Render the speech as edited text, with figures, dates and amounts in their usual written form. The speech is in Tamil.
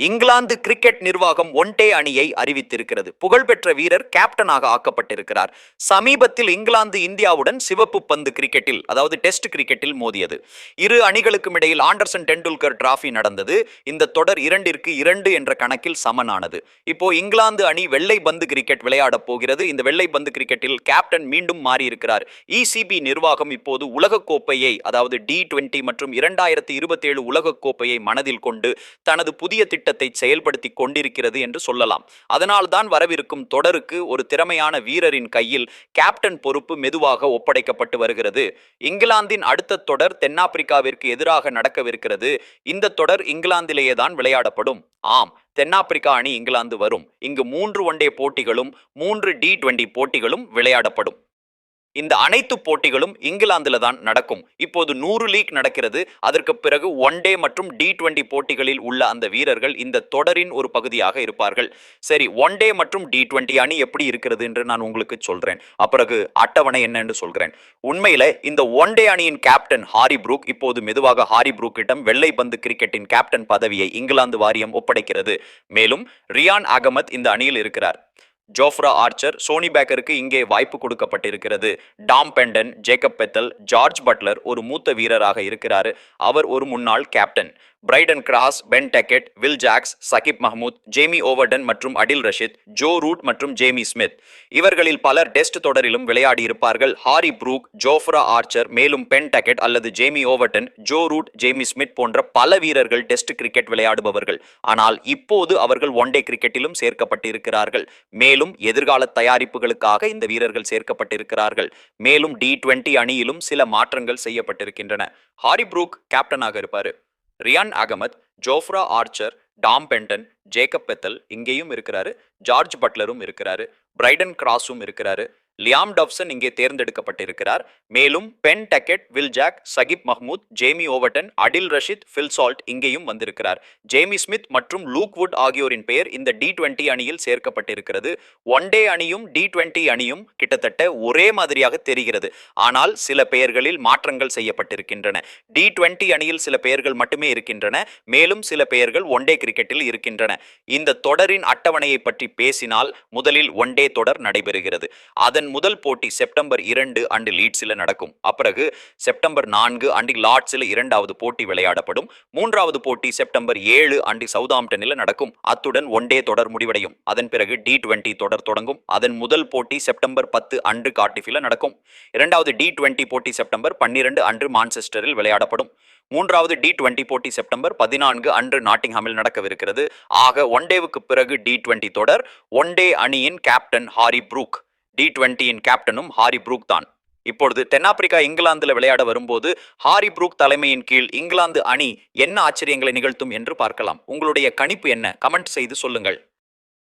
இங்கிலாந்து கிரிக்கெட் நிர்வாகம் ஒன்-டே அணியை அறிவித்திருக்கிறது. புகழ்பெற்ற வீரர் கேப்டனாக ஆக்கப்பட்டிருக்கிறார். சமீபத்தில் இங்கிலாந்து இந்தியாவுடன் சிவப்பு பந்து கிரிக்கெட்டில், அதாவது டெஸ்ட் கிரிக்கெட்டில் மோதியது. இரு அணிகளுக்கும் இடையில் ஆண்டர்சன் டெண்டுல்கர் டிராபி நடந்தது. இந்த தொடர் 2-2 என்ற கணக்கில் சமனானது. இப்போ இங்கிலாந்து அணி வெள்ளை பந்து கிரிக்கெட் விளையாடப் போகிறது. இந்த வெள்ளை பந்து கிரிக்கெட்டில் கேப்டன் மீண்டும் மாறியிருக்கிறார். ECB நிர்வாகம் இப்போது உலகக்கோப்பையை, அதாவது T20 மற்றும் 2027 உலகக்கோப்பையை மனதில் கொண்டு தனது புதிய திட்டத்தை செயல்படுத்தி கொண்டிருக்கிறது என்று சொல்லலாம். அதனால்தான் வரவிருக்கும் தொடருக்கு ஒரு திறமையான வீரரின் கையில் கேப்டன் பொறுப்பு மெதுவாக ஒப்படைக்கப்பட்டு வருகிறது. இங்கிலாந்தின் அடுத்த தொடர் தென்னாப்பிரிக்காவிற்கு எதிராக நடக்கவிருக்கிறது. இந்த தொடர் இங்கிலாந்திலேயே தான் விளையாடப்படும். ஆம், தென்னாப்பிரிக்கா அணி இங்கிலாந்து வரும். இங்கு 3 ஒன்-டே போட்டிகளும் 3 T20 போட்டிகளும் விளையாடப்படும். இந்த அனைத்து போட்டிகளும் இங்கிலாந்துல தான் நடக்கும். இப்போது 100 லீக் நடக்கிறது. அதற்கு பிறகு ஒன்-டே மற்றும் T20 போட்டிகளில் உள்ள அந்த வீரர்கள் இந்த தொடரின் ஒரு பகுதியாக இருப்பார்கள். சரி, ஒன்-டே மற்றும் T20 அணி எப்படி இருக்கிறது என்று நான் உங்களுக்கு சொல்றேன். அப்பிறகு அட்டவணை என்னன்னு சொல்கிறேன். உண்மையில இந்த ஒன்-டே அணியின் கேப்டன் ஹாரி புரூக் இப்போது மெதுவாக ஹாரி புரூக்கிடம் வெள்ளை பந்து கிரிக்கெட்டின் கேப்டன் பதவியை இங்கிலாந்து வாரியம் ஒப்படைக்கிறது. மேலும் ரியான் அகமத் இந்த அணியில் இருக்கிறார். ஜோஃப்ரா ஆர்ச்சர், சோனி பேக்கருக்கு இங்கே வாய்ப்பு கொடுக்கப்பட்டிருக்கிறது. Tom Banton, Jacob Bethell, George Butler ஒரு மூத்த வீரராக இருக்கிறார். அவர் ஒரு முன்னாள் captain. Brydon Carse, Ben Duckett, Will Jacks, Saqib Mahmood, Jamie Overton மற்றும் அடில் ரஷீத், ஜோ ரூட் மற்றும் ஜேமி ஸ்மித், இவர்களில் பலர் டெஸ்ட் தொடரிலும் விளையாடி இருப்பார்கள். ஹாரி புரூக், ஜோஃப்ரா ஆர்ச்சர், மேலும் பென் டெக்கெட் அல்லது Jamie Overton, Joe Root, Jamie Smith போன்ற பல வீரர்கள் டெஸ்ட் கிரிக்கெட் விளையாடுபவர்கள். ஆனால் இப்போது அவர்கள் ஒன்-டே கிரிக்கெட்டிலும் சேர்க்கப்பட்டிருக்கிறார்கள். மேலும் எதிர்கால தயாரிப்புகளுக்காக இந்த வீரர்கள் சேர்க்கப்பட்டிருக்கிறார்கள். மேலும் T20 அணியிலும் சில மாற்றங்கள் செய்யப்பட்டிருக்கின்றன. ஹாரி புரூக் கேப்டனாக இருப்பாரு. Rehan Ahmed, Jofra Archer, Tom Banton, Jacob Bethell இங்கேயும் இருக்கிறாரு. ஜார்ஜ் பட்லரும் இருக்கிறாரு. பிரைடன் கிராஸும் இருக்கிறாரு. லியாம் டவ்சன் இங்கே தேர்ந்தெடுக்கப்பட்டிருக்கிறார். மேலும் Ben Duckett, Will Jack, Saqib Mahmood, Jamie Overton, Adil Rashid, Phil Salt இங்கேயும் வந்திருக்கிறார். ஜேமி ஸ்மித் மற்றும் லூக் வுட் ஆகியோரின் பெயர் இந்த T20 அணியில் சேர்க்கப்பட்டிருக்கிறது. ஒன்-டே அணியும் T20 அணியும் கிட்டத்தட்ட ஒரே மாதிரியாக தெரிகிறது. ஆனால் சில பெயர்களில் மாற்றங்கள் செய்யப்பட்டிருக்கின்றன. T20 அணியில் சில பெயர்கள் மட்டுமே இருக்கின்றன. மேலும் சில பெயர்கள் ஒன்-டே கிரிக்கெட்டில் இருக்கின்றன. இந்த தொடரின் அட்டவணையை பற்றி பேசினால் முதலில் ஒன்-டே தொடர் நடைபெறுகிறது. அதன் முதல் போட்டி செப்டம்பர் 2 அன்று லீட்ஸில் நடக்கும். அப்பிறகு செப்டம்பர் 4 அன்று லார்ட்ஸில் இரண்டாவது போட்டி விளையாடப்படும். மூன்றாவது போட்டி செப்டம்பர் 7 அன்று சவுதாம்ப்டனில் நடக்கும். அத்துடன் ஒன்-டே தொடர் முடிவடையும். அதன் பிறகு T20 தொடர் தொடங்கும். அதன் முதல் போட்டி செப்டம்பர் 10 அன்று கார்டிஃபில் நடக்கும். இரண்டாவது T20 போட்டி செப்டம்பர் 12 அன்று மான்செஸ்டரில் விளையாடப்படும். மூன்றாவது T20 போட்டி செப்டம்பர் 14 அன்று நாட்டிங்ஹாமில் நடக்கவிருக்கிறது. ஆக ஒன்-டேவுக்கு பிறகு T20 தொடர். ஒன்-டே அணியின் கேப்டன் ஹாரி புரூக், T20 கேப்டனும் ஹாரி புரூக் தான். இப்பொழுது தென்னாப்பிரிக்கா இங்கிலாந்துல விளையாட வரும்போது ஹாரி புரூக் தலைமையின் கீழ் இங்கிலாந்து அணி என்ன ஆச்சரியங்களை நிகழ்த்தும் என்று பார்க்கலாம். உங்களுடைய கணிப்பு என்ன? கமெண்ட் செய்து சொல்லுங்கள்.